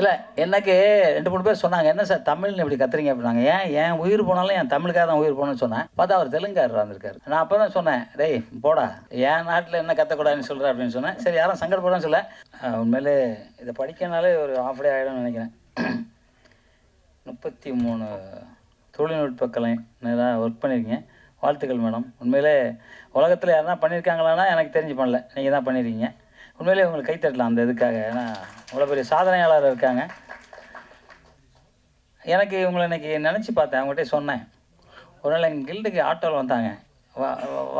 இல்லை எனக்கு 2-3 பேர் சொன்னாங்க, என்ன சார் தமிழ்னு இப்படி கத்துறீங்க அப்படின்னாங்க. ஏன் உயிர் போனாலும் என் தமிழுக்காக தான் உயிர் போகணும்னு சொன்னேன். பார்த்தா அவர் தெலுங்காரர் வந்திருக்காரு. நான் அப்போ தான் சொன்னேன், டேய் போடா, என் நாட்டில் என்ன கற்றக்கூடாதுன்னு சொல்கிறேன் அப்படின்னு சொன்னேன். சரி யாரும் சங்கடப்படான்னு சொல்ல. உண்மையிலே இதை படிக்கனாலே ஒரு ஆஃப் டே ஆகிடும்னு நினைக்கிறேன். 33 தொழில்நுட்ப கலைஞராக ஒர்க் பண்ணியிருக்கீங்க. வாழ்த்துக்கள் மேடம். உண்மையிலே உலகத்தில் யாருன்னா பண்ணியிருக்காங்களான்னா எனக்கு தெரிஞ்சு பண்ணல, நீங்கள் தான் பண்ணியிருக்கீங்க. உண்மையிலே உங்களுக்கு கைத்தட்டலாம் அந்த இதுக்காக. ஏன்னா இவ்வளோ பெரிய சாதனையாளர் இருக்காங்க. எனக்கு உங்களை இன்றைக்கி நினச்சி பார்த்தேன், அவங்ககிட்ட சொன்னேன். ஒரு நாள் எங்கள் கில்டுக்கு ஆட்டோவில் வந்தாங்க.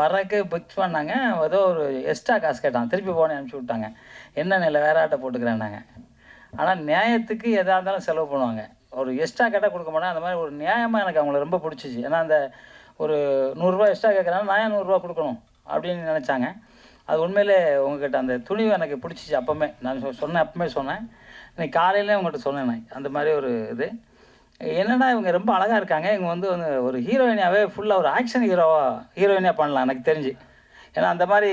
வரக்கு புக் பண்ணாங்க. ஏதோ ஒரு எக்ஸ்ட்ரா காசு கேட்டாங்க. திருப்பி போனே அனுப்பிச்சி விட்டாங்க. என்ன இல்லை வேறு ஆட்டோ போட்டுக்கிறேன்னாங்க. ஆனால் நியாயத்துக்கு எதாக இருந்தாலும் செலவு பண்ணுவாங்க. ஒரு எக்ஸ்ட்ரா கேட்டால் கொடுக்க மாட்டேன். அந்த மாதிரி ஒரு நியாயமாக எனக்கு அவங்கள ரொம்ப பிடிச்சிச்சு. ஏன்னா அந்த ஒரு 100 ரூபா எக்ஸ்ட்ரா கேட்குறாங்க, நான் ஏன் 100 ரூபா கொடுக்கணும் அப்படின்னு நினச்சாங்க. அது உண்மையிலே உங்கள்கிட்ட அந்த துணிவு எனக்கு பிடிச்சிச்சு. அப்போவுமே நான் சொன்னேன், அப்போவுமே சொன்னேன். இன்னைக்கு காலையிலே உங்கள்கிட்ட சொன்னேன். அந்த மாதிரி ஒரு இது என்னென்னா, இவங்க ரொம்ப அழகாக இருக்காங்க. இவங்க வந்து ஒரு ஹீரோயினாகவே ஃபுல்லாக ஒரு ஆக்ஷன் ஹீரோயினாக பண்ணலாம் எனக்கு தெரிஞ்சு. ஏன்னா அந்த மாதிரி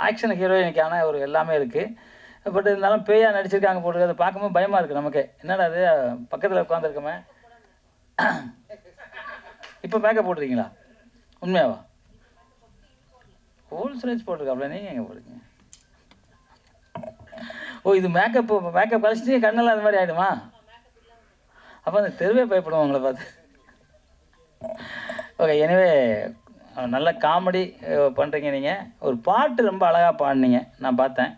ஆக்ஷன் ஹீரோயினுக்கான ஒரு எல்லாமே இருக்குது. பட் இருந்தாலும் பேயாக நடிச்சிருக்காங்க போட்டு அதை பார்க்கும்போது பயமாக இருக்குது நமக்கு. என்னடா அது பக்கத்தில் உட்காந்துருக்கோமே. இப்போ மேக்கப் போட்டுருக்கீங்களா? உண்மையாவா? ஹோல் ஸ்லேஜ் போட்டிருக்காப்ல, நீங்கள் எங்கே போட்டுருக்கீங்க? ஓ இது மேக்கப் கழிச்சிட்டு கண்ணெல்லாம் அது மாதிரி ஆகிடுமா? அப்போ அந்த தெருவே பயப்படுவோம் உங்களை பார்த்து. ஓகே, எனவே நல்ல காமெடி பண்ணுறீங்க. நீங்கள் ஒரு பாட்டு ரொம்ப அழகாக பாடினீங்க, நான் பார்த்தேன்.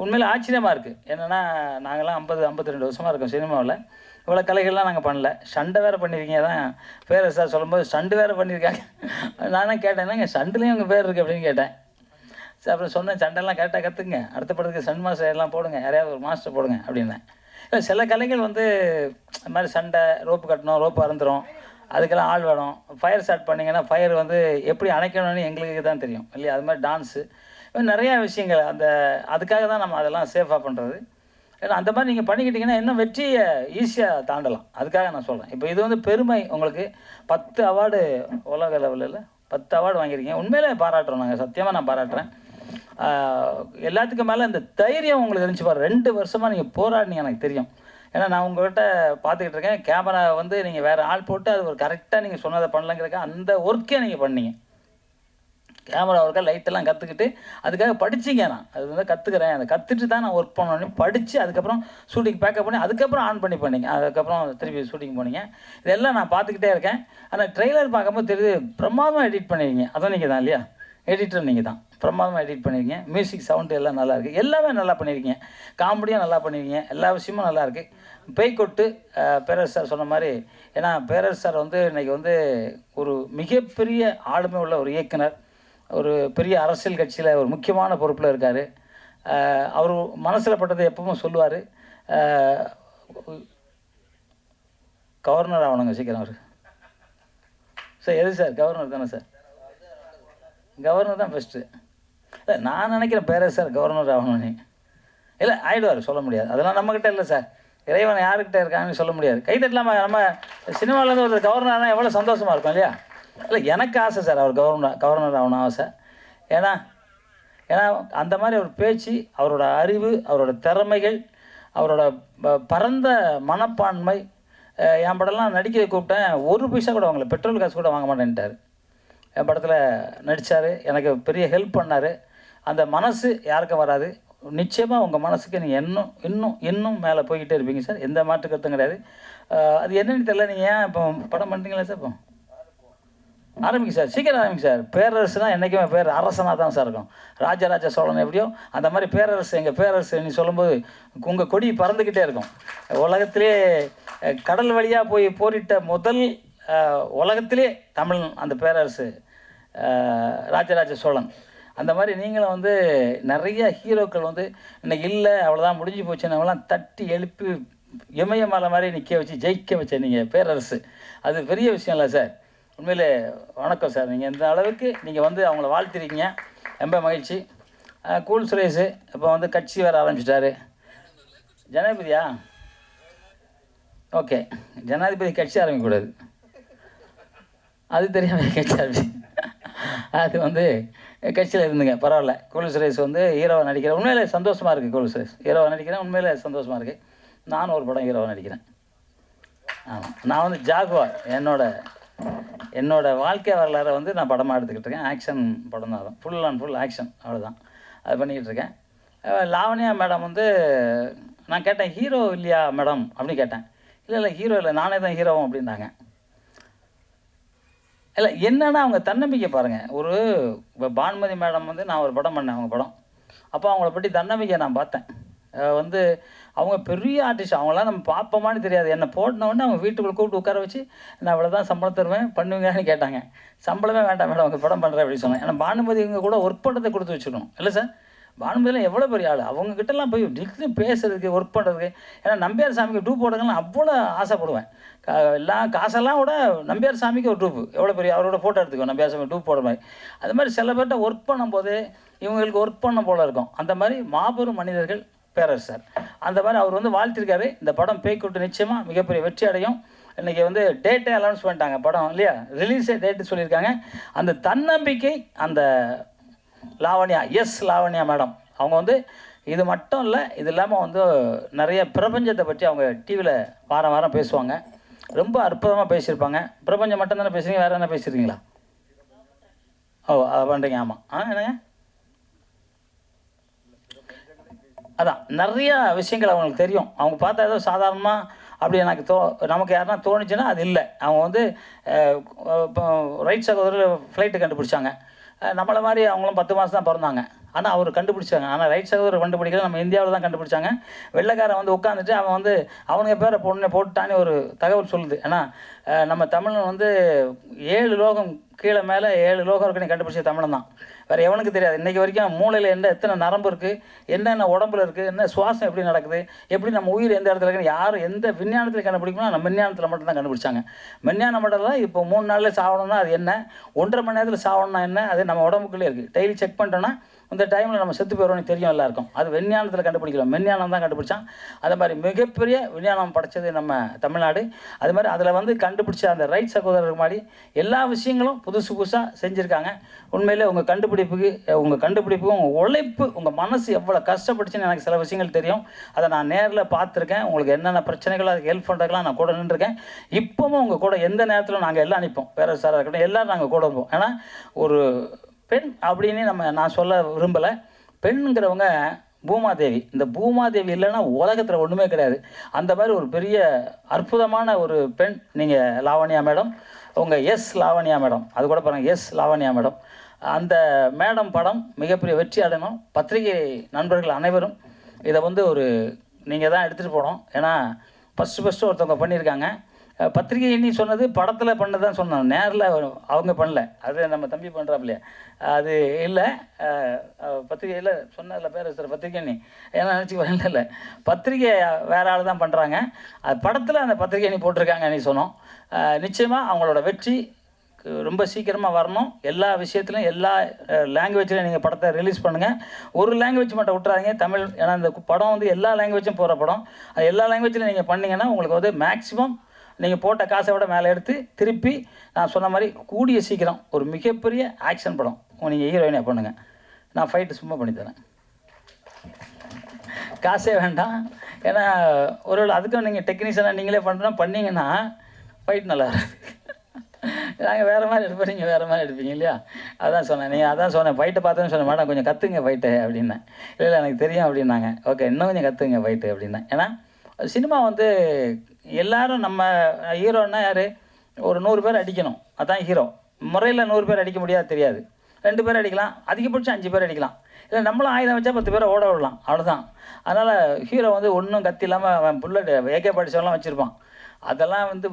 உண்மையில் ஆச்சரியமாக இருக்குது. என்னென்னா நாங்கள்லாம் 52 வருஷமாக இருக்கோம் சினிமாவில். இவ்வளோ கலைகள்லாம் நாங்கள் பண்ணல. சண்டை வேறு பண்ணியிருக்கீங்க. தான் பேர் சார் சொல்லும்போது ஸ்டண்டு வேறு பண்ணியிருக்காங்க. நானும் கேட்டேன், என்னங்க ஸ்டண்டுலேயும் உங்கள் பேர் இருக்குது அப்படின்னு கேட்டேன். சரி அப்புறம் சொன்னேன், சண்டைலாம் கேட்டால் கற்றுக்குங்க, அடுத்த படத்துக்கு ஸ்டண்ட் மாஸ்டர் எல்லாம் போடுங்க, யாரையாவது ஒரு மாஸ்டர் போடுங்க அப்படின்னேன். இல்லை சில கலைகள் வந்து இந்த மாதிரி சண்டை, ரோப்பு கட்டணும், ரோப்பு அறுந்துடும், அதுக்கெல்லாம் ஆள் வேணும். ஃபயர் ஸ்டார்ட் பண்ணிங்கன்னா ஃபயர் வந்து எப்படி அணைக்கணும்னு எங்களுக்கு தான் தெரியும் இல்லையா? அது மாதிரி டான்ஸு நிறையா விஷயங்கள் அதுக்காக தான் நம்ம அதெல்லாம் சேஃபாக பண்ணுறது. ஏன்னா அந்த மாதிரி நீங்கள் பண்ணிக்கிட்டிங்கன்னா இன்னும் வெற்றியை ஈஸியாக தாண்டலாம். அதுக்காக நான் சொல்கிறேன். இப்போ இது வந்து பெருமை. உங்களுக்கு 10 அவார்டு உலக லெவலில் 10 அவார்டு வாங்கியிருக்கீங்க. உண்மையிலே பாராட்டுறோம் நாங்கள், சத்தியமாக நான் பாராட்டுறேன். எல்லாத்துக்கும் மேலே இந்த தைரியம் உங்களுக்கு இருந்துச்சு பாரு. 2 வருஷமாக நீங்கள் போராடினீங்க எனக்கு தெரியும். ஏன்னா நான் உங்கள்கிட்ட பார்த்துக்கிட்டு இருக்கேன். கேமரா வந்து நீங்கள் வேறு ஆள் போட்டு அது ஒரு கரெக்டாக நீங்கள் சொன்னதை பண்ணலங்கிறக்க அந்த ஒர்க்கே நீங்கள் பண்ணீங்க. கேமரா ஒர்க்காக லைட்டெல்லாம் கற்றுக்கிட்டு அதுக்காக படிச்சிங்க. நான் அது வந்து கற்றுக்கிறேன், அதை கற்றுட்டு தான் நான் ஒர்க் பண்ணணும் படித்து அதுக்கப்புறம் ஷூட்டிங் பேக்கப் பண்ணி அதுக்கப்புறம் ஆன் பண்ணிங்க. அதுக்கப்புறம் திருப்பி ஷூட்டிங் போனீங்க. இதெல்லாம் நான் பார்த்துக்கிட்டே இருக்கேன். ஆனால் ட்ரெய்லர் பார்க்கும்போது தெரியுது பிரமாதமாக எடிட் பண்ணியிருக்கீங்க. அதுவும் நீங்கள் தான் இல்லையா? எடிட்டர் நீங்கள் தான். பிரமாதமாக எடிட் பண்ணியிருக்கீங்க. மியூசிக் சவுண்டு எல்லாம் நல்லாயிருக்கு. எல்லாமே நல்லா பண்ணியிருக்கீங்க. காமெடியாக நல்லா பண்ணியிருக்கீங்க. எல்லா விஷயமும் நல்லாயிருக்கு. பேய்கொட்டு பேரரசு சார் சொன்ன மாதிரி, ஏன்னா பேரரசு சார் வந்து இன்றைக்கி வந்து ஒரு மிகப்பெரிய ஆளுமை உள்ள ஒரு இயக்குனர். ஒரு பெரிய அரசியல் கட்சியில் ஒரு முக்கியமான பொறுப்பில் இருக்கார். அவர் மனசில் பட்டதை எப்பவும் சொல்லுவார். கவர்னர் ஆகணுங்க சீக்கிரம் அவர். சார் எது சார்? கவர்னர் தானே சார்? கவர்னர் தான் ஃபஸ்ட்டு. இல்லை நான் நினைக்கிறேன் பேரரசு சார் கவர்னர் ஆகணும்னு. இல்லை ஆகிடுவார், சொல்ல முடியாது. அதெல்லாம் நம்மக்கிட்ட இல்லை சார். இறைவன் யாருக்கிட்ட இருக்காங்கன்னு சொல்ல முடியாது. கைத்தட்டலாமா? நம்ம சினிமாவிலேருந்து ஒரு கவர்னர்னால் எவ்வளோ சந்தோஷமாக இருக்கும் இல்லையா? இல்லை எனக்கு ஆசை சார் அவர் கவர்னர் ஆகணும் ஆசை. ஏன்னா அந்த மாதிரி ஒரு பேச்சு, அவரோட அறிவு, அவரோட திறமைகள், அவரோட பரந்த மனப்பான்மை. என் படம்லாம் நடிக்க கூப்பிட்டேன், 1 பைசா கூட வாங்கல, பெட்ரோல் காசு கூட வாங்க மாட்டேன்ட்டார். என் படத்தில் நடித்தார், எனக்கு பெரிய ஹெல்ப் பண்ணார். அந்த மனசு யாருக்கும் வராது. நிச்சயமாக உங்கள் மனசுக்கு நீங்கள் இன்னும் மேலே போய்கிட்டே இருப்பீங்க சார். எந்த மாற்று கருத்தும் கிடையாது. அது என்னென்னு தெரியல. நீங்கள் ஏன் இப்போ படம் பண்ணுறீங்களா சார்? இப்போ ஆரம்பிங்க சார், சீக்கிரம் ஆரம்பிங்க சார். பேரரசுனா என்றைக்குமே பேர் அரசனாக தான் சார் இருக்கும். ராஜராஜ சோழன் எப்படியோ அந்த மாதிரி பேரரசு, எங்கள் பேரரசு நீ சொல்லும்போது உங்கள் கொடி பறந்துக்கிட்டே இருக்கும். உலகத்திலே கடல் வழியாக போய் போரிட்ட முதல் உலகத்திலே தமிழ் அந்த பேரரசு ராஜராஜ சோழன். அந்த மாதிரி நீங்களும் வந்து நிறைய ஹீரோக்கள் வந்து இன்றைக்கி இல்லை, அவ்வளோதான் முடிஞ்சு போச்சுன்னவங்களாம் தட்டி எழுப்பி இமயமலை மாதிரி நிற்க வச்சு ஜெயிக்க வச்ச நீங்கள் பேரரசு. அது பெரிய விஷயம் இல்லை சார். உண்மையிலே வணக்கம் சார். நீங்கள் இந்த அளவுக்கு நீங்கள் வந்து அவங்கள வாழ்த்திருக்கீங்க, ரொம்ப மகிழ்ச்சி. கூல் சுரேஷு இப்போ வந்து கட்சி வேறு ஆரம்பிச்சிட்டாரு. ஜனாதிபதியா? ஓகே, ஜனாதிபதி கட்சி ஆரம்பிக்கக்கூடாது, அது தெரியாமல் கட்சி ஆரம்பிச்சு. அது வந்து கட்சியில் இருந்துங்க, பரவாயில்ல. கூலி சுரேஷ் வந்து ஹீரோவை நடிக்கிறேன், உண்மையிலே சந்தோஷமாக இருக்குது. கூலி சுரேஷ் ஹீரோவை நடிக்கிறேன், உண்மையிலே சந்தோஷமாக இருக்குது. நானும் ஒரு படம் ஹீரோவை நடிக்கிறேன். ஆமாம், நான் வந்து ஜாகுவார், என்னோட வாழ்க்கை வரலாறை வந்து நான் படமாக எடுத்துக்கிட்டு இருக்கேன். ஆக்ஷன் படம் தான், ஃபுல் அண்ட் ஃபுல் ஆக்ஷன், அவ்வளோதான். அது பண்ணிக்கிட்டு இருக்கேன். லாவண்யா மேடம் வந்து நான் கேட்டேன், ஹீரோ இல்லையா மேடம் அப்படின்னு கேட்டேன். இல்லை ஹீரோ இல்லை, நானே தான் ஹீரோவும் அப்படின்னாங்க. இல்லை என்னென்னா அவங்க தன்னம்பிக்கை பாருங்கள். ஒரு இப்போ பானுமதி மேடம் வந்து நான் ஒரு படம் பண்ணேன், அவங்க படம். அப்போ அவங்கள பற்றி தன்னம்பிக்கை நான் பார்த்தேன். வந்து அவங்க பெரிய ஆர்டிஸ்ட், அவங்களாம் நம்ம பார்ப்போமான்னு தெரியாது. என்னை போட்டினோடனே அவங்க வீட்டுக்குள்ளே கூப்பிட்டு உட்கார வச்சு, நான் அவ்வளோ தான் சம்பளம் தருவேன் பண்ணுவீங்கன்னு கேட்டாங்க. சம்பளமே வேண்டாம் மேடம், அவங்க படம் பண்ணுறேன் அப்படின்னு சொன்னேன். ஏன்னா பானுமதி இவங்க கூட ஒர்க் பண்ணுறதை கொடுத்து வச்சுக்கணும் இல்லை சார். பானுமதியெலாம் எவ்வளோ பெரிய ஆள், அவங்கக்கிட்டலாம் போய் டிகிரி பேசுறதுக்கு, ஒர்க் பண்ணுறதுக்கு. ஏன்னா நம்பியார் சாமிக்கு டூப் போடுறதுலாம் அவ்வளோ ஆசைப்படுவேன். எல்லாம் காசெல்லாம் விட நம்பியார் சாமிக்கு ஒரு டூப்பு எவ்வளோ பெரிய, அவரோட ஃபோட்டோ எடுத்துக்கோ நம்பியார் சாமி டூப் போடுற மாதிரி. அது மாதிரி சில பேர்கிட்ட ஒர்க் பண்ணும்போது இவங்களுக்கு ஒர்க் பண்ண போல் இருக்கும். அந்த மாதிரி மாபெரும் மனிதர்கள் பேரரசர். அந்த மாதிரி அவர் வந்து வாழ்த்திருக்காரு. இந்த படம் பேய்க்கூட்டு நிச்சயமாக மிகப்பெரிய வெற்றி அடையும். இன்றைக்கி வந்து டேட்டே அனௌன்ஸ் பண்ணிட்டாங்க படம் இல்லையா, ரிலீஸே டேட்டு சொல்லியிருக்காங்க. அந்த தன்னம்பிக்கை அந்த லாவண்யா, லாவண்யா மேடம் அவங்க வந்து இது மட்டும் இல்லை, இது இல்லாமல் வந்து நிறைய பிரபஞ்சத்தை பற்றி அவங்க டிவியில் வாரம் வாரம் பேசுவாங்க. ரொம்ப அற்புதமாக பேசியிருப்பாங்க. பிரபஞ்சம் மட்டும் தானே பேசுகிறீங்க, வேறு என்ன பேசியிருக்கீங்களா? அதை பண்ணுறீங்க. ஆமாம். என்னங்க, அதான் நிறையா விஷயங்கள் அவங்களுக்கு தெரியும். அவங்க பார்த்தா ஏதோ சாதாரணமாக அப்படி எனக்கு நமக்கு யாருன்னா தோணுச்சுன்னா அது இல்லை. அவங்க வந்து இப்போ ரைட் சகோதரர் ஃப்ளைட்டு கண்டுபிடிச்சாங்க. நம்மளை மாதிரி அவங்களும் 10 மாதம் தான் பிறந்தாங்க. ஆனால் அவர் கண்டுபிடிச்சாங்க. ஆனால் ரைட் சகோதரர் கண்டுபிடிக்கல, நம்ம இந்தியாவில் தான் கண்டுபிடிச்சாங்க. வெள்ளைக்காரன் வந்து உட்காந்துட்டு அவன் வந்து அவனுக்கு பேரை போட்டுட்டான்னு ஒரு தகவல் சொல்லுது. ஏன்னா நம்ம தமிழன் வந்து 7 லோகம் கீழே மேலே 7 லோகம் இருக்குன்னு கண்டுபிடிச்ச தமிழன் தான். வேறு எவனுக்கு தெரியாது. இன்றைக்கி வரைக்கும் மூளையில் எத்தனை நரம்பு இருக்குது, என்னென்ன உடம்புல இருக்குது, என்ன சுவாசம் எப்படி நடக்குது, எப்படி நம்ம உயிர் எந்த இடத்துல இருக்குன்னு யாரும் எந்த விஞ்ஞானத்தில் கண்டுபிடிக்கணும், நம்ம விஞ்ஞானத்தில் மட்டும்தான் கண்டுபிடிச்சாங்க. விஞ்ஞானம் மட்டும் தான். இப்போ 3 நாளில் சாகணும்னா அது என்ன, 1.5 மணி நேரத்தில் சாகணும்னா என்ன, அது நம்ம உடம்புக்குள்ளே இருக்குது. டெய்லி செக் பண்ணிட்டோன்னா இந்த டைமில் நம்ம செத்து போயிடுவோம்னு தெரியும் எல்லாருக்கும். அது விஞ்ஞானத்தில் கண்டுபிடிக்கிறோம், விஞ்ஞானம் தான் கண்டுபிடிச்சான். அது மாதிரி மிகப்பெரிய விஞ்ஞானம் படைச்சது நம்ம தமிழ்நாடு. அது மாதிரி அதில் வந்து கண்டுபிடிச்ச அந்த ரைட் சகோதரருக்கு மாதிரி எல்லா விஷயங்களும் புதுசாக செஞ்சுருக்காங்க. உண்மையிலே உங்கள் கண்டுபிடிப்புக்கும் உங்கள் உழைப்பு, உங்கள் மனசு எவ்வளோ கஷ்டப்பட்டுச்சுன்னு எனக்கு சில விஷயங்கள் தெரியும். அதை நான் நேரில் பார்த்துருக்கேன். உங்களுக்கு என்னென்ன பிரச்சனைகளோ அதுக்கு ஹெல்ப் பண்ணுறதுக்கெலாம் நான் கூட நின்றுருக்கேன். இப்போவும் உங்கள் கூட எந்த நேரத்தில் நாங்கள் எல்லாம் நிற்போம், வேறு சாராக இருக்கட்டும், எல்லோரும் நாங்கள் கூட இருப்போம். ஏன்னா ஒரு பெண் அப்படின்னு நான் சொல்ல விரும்பலை. பெண்ணுங்கிறவங்க பூமாதேவி. இந்த பூமாதேவி இல்லைன்னா உலகத்தில் ஒன்றுமே கிடையாது. அந்த மாதிரி ஒரு பெரிய அற்புதமான ஒரு பெண் நீங்கள் லாவண்யா மேடம். உங்கள் லாவண்யா மேடம், அது கூட பாருங்கள், லாவண்யா மேடம். அந்த மேடம் படம் மிகப்பெரிய வெற்றி அடையணும். பத்திரிகை நண்பர்கள் அனைவரும் இதை வந்து நீங்கள் தான் எடுத்துகிட்டு போகணும். ஏன்னா ஃபஸ்ட்டு ஒருத்தவங்க பண்ணியிருக்காங்க. பத்திரிகை எண்ணி சொன்னது படத்தில் பண்ணதான் சொன்னாங்க, நேரில் அவங்க பண்ணல. அது நம்ம தம்பி பண்ணுறாப்லையே அது இல்லை. பத்திரிகையில் சொன்னதில் பேர் சார் பத்திரிகை எண்ணி ஏன்னா நினச்சி இல்லை, பத்திரிகை வேறு ஆள் தான் பண்ணுறாங்க. அது படத்தில் அந்த பத்திரிகை எண்ணி போட்டிருக்காங்க நீ சொன்னோம். நிச்சயமாக அவங்களோட வெற்றி ரொம்ப சீக்கிரமாக வரணும். எல்லா விஷயத்துலையும் எல்லா லாங்குவேஜ்லையும் நீங்கள் படத்தை ரிலீஸ் பண்ணுங்கள். ஒரு லாங்குவேஜ் மட்டும் விட்டுறாதீங்க, தமிழ். ஏன்னா இந்த படம் வந்து எல்லா லாங்குவேஜும் போகிற படம். அது எல்லா லாங்குவேஜ்லையும் நீங்கள் பண்ணிங்கன்னா உங்களுக்கு வந்து மேக்ஸிமம் நீங்கள் போட்ட காசை விட மேலே எடுத்து திருப்பி நான் சொன்ன மாதிரி கூடிய சீக்கிரம் ஒரு மிகப்பெரிய ஆக்ஷன் படம் நீங்கள் ஹீரோயினாக பண்ணுங்கள். நான் ஃபைட்டு சும்மா பண்ணித்தரேன், காசே வேண்டாம். ஏன்னா ஒருவேளை அதுக்கும் நீங்கள் டெக்னீஷியனாக நீங்களே பண்ணிங்கன்னா ஃபைட் நல்லா இருக்குது. நாங்கள் வேறு மாதிரி எடுப்போம், நீங்கள் வேறு மாதிரி எடுப்பீங்க இல்லையா? அதான் சொன்னேன் ஃபைட்டை பார்த்தோன்னு சொன்னேன், மேடம் கொஞ்சம் கற்றுங்க ஃபைட்டு அப்படின்னேன். இல்லை எனக்கு தெரியும் அப்படின்னாங்க. ஓகே, இன்னும் கொஞ்சம் கற்றுங்க ஃபைட்டு அப்படின்னேன். ஏன்னா சினிமா வந்து எல்லோரும் நம்ம ஹீரோன்னா யார், ஒரு 100 பேர் அடிக்கணும், அதான் ஹீரோ. முறையில் 100 பேர் அடிக்க முடியாது, தெரியாது. 2 பேர் அடிக்கலாம், அதிகபட்சம் 5 பேர் அடிக்கலாம். இல்லை நம்மளும் ஆயுதம் வச்சா 10 பேரை ஓட விடலாம், அவ்வளோதான். அதனால் ஹீரோ வந்து ஒன்றும் கத்தி இல்லாமல் அவன் புல்லட் AK படித்தவெல்லாம் வச்சுருப்பான். அதெல்லாம் வந்து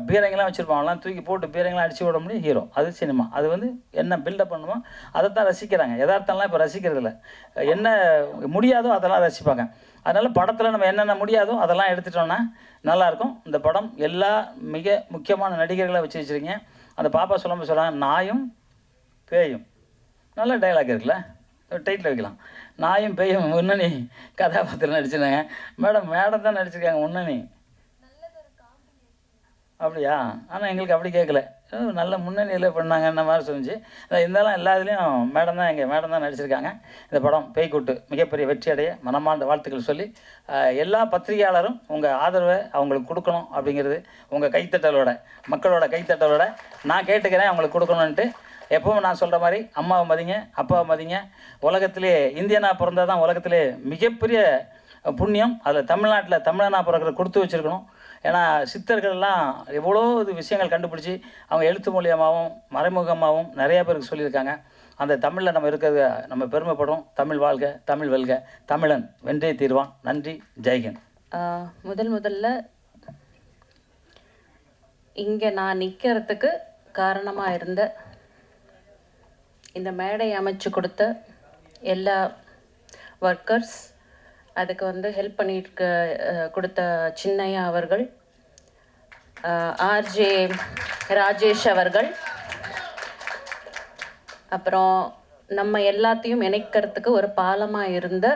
பீரங்கெல்லாம் வச்சுருப்பான், அவெல்லாம் தூக்கி போட்டு பீரங்கெல்லாம் அடித்து விட முடியும் ஹீரோ. அது சினிமா. அது வந்து என்ன பில்டப் பண்ணுவோம் அதை தான் ரசிக்கிறாங்க. யதார்த்தம்லாம் இப்போ ரசிக்கிறதில்ல. என்ன முடியாதோ அதெல்லாம் ரசிப்பாங்க. அதனால் படத்தில் நம்ம என்னென்ன முடியாதோ அதெல்லாம் எடுத்துட்டோன்னா நல்லாயிருக்கும். இந்த படம் எல்லா மிக முக்கியமான நடிகர்களை வச்சுருக்கீங்க. அந்த பாப்பா சொல்லுவாங்க, நாயும் பேயும். நல்ல டைலாக் இருக்குல்ல, டைட்டில் வைக்கலாம். நாயும் பேயும் முன்னணி கதாபாத்திரம் நடிச்சிருந்தாங்க. மேடம் தான் நடிச்சிருக்காங்க முன்னணி. அப்படியா? ஆனால் எங்களுக்கு அப்படி கேட்கல. நல்ல முன்னணியில் பண்ணாங்கன்ன மாதிரி சொல்லிச்சு. இருந்தாலும் எல்லா இதுலேயும் மேடம் தான் நடிச்சிருக்காங்க. இந்த படம் பேய்க்கூட்டு மிகப்பெரிய வெற்றி அடைய மனமார்ந்த வாழ்த்துக்கள் சொல்லி, எல்லா பத்திரிகையாளரும் உங்கள் ஆதரவை அவங்களுக்கு கொடுக்கணும் அப்படிங்கிறது உங்கள் கைத்தட்டலோட, மக்களோட கைத்தட்டலோட நான் கேட்டுக்கிறேன், அவங்களுக்கு கொடுக்கணுன்ட்டு. எப்பவும் நான் சொல்கிற மாதிரி அம்மாவை மதிங்க, அப்பாவை மதிங்க. உலகத்திலே இந்தியனாக பிறந்தால் தான் உலகத்திலே மிகப்பெரிய புண்ணியம். அதில் தமிழ்நாட்டில் தமிழனாக பிறக்கிற கொடுத்து வச்சுருக்கணும். ஏன்னா சித்தர்கள்லாம் எவ்வளோ இது விஷயங்கள் கண்டுபிடிச்சி அவங்க எழுத்து மூலியமாகவும் மறைமுகமாகவும் நிறையா பேருக்கு சொல்லியிருக்காங்க. அந்த தமிழில் நம்ம இருக்கிறது நம்ம பெருமைப்படும். தமிழ் வாழ்க, தமிழ் வெல்க, தமிழன் வென்றே தீர்வான். நன்றி, ஜெய்ஹிந்த். முதல்ல இங்கே நான் நிற்கிறதுக்கு காரணமாக இருந்த இந்த மேடை அமைச்சு கொடுத்த எல்லா ஒர்க்கர்ஸ், அதுக்கு ஹெல்ப் பண்ணிட்டு கொடுத்த சின்னையா அவர்கள், ஆர்ஜே ராஜேஷ் அவர்கள், அப்புறம் நம்ம எல்லாத்தையும் இணைக்கிறதுக்கு ஒரு பாலமாக இருந்த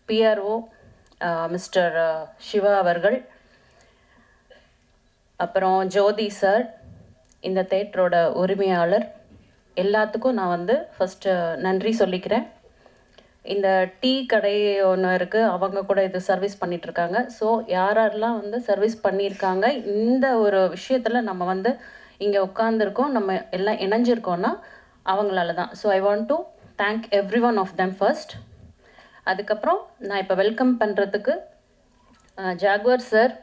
பிஆர்ஓ மிஸ்டர் சிவா அவர்கள், அப்புறம் ஜோதி சார், இந்த தேட்டரோட உரிமையாளர், எல்லாத்துக்கும் நான் ஃபஸ்ட்டு நன்றி சொல்லிக்கிறேன். இந்த டீ கடை ஒன்று இருக்குது, அவங்க கூட இது சர்வீஸ் பண்ணிகிட்ருக்காங்க. ஸோ யாரெல்லாம் சர்வீஸ் பண்ணியிருக்காங்க, இந்த ஒரு விஷயத்தில் நம்ம இங்கே உட்காந்துருக்கோம், நம்ம எல்லாம் இணைஞ்சிருக்கோன்னா அவங்களால தான். So I want to thank every one of them first. அதுக்கப்புறம் நான் இப்போ வெல்கம் பண்ணுறதுக்கு ஜாகுவர் சார்,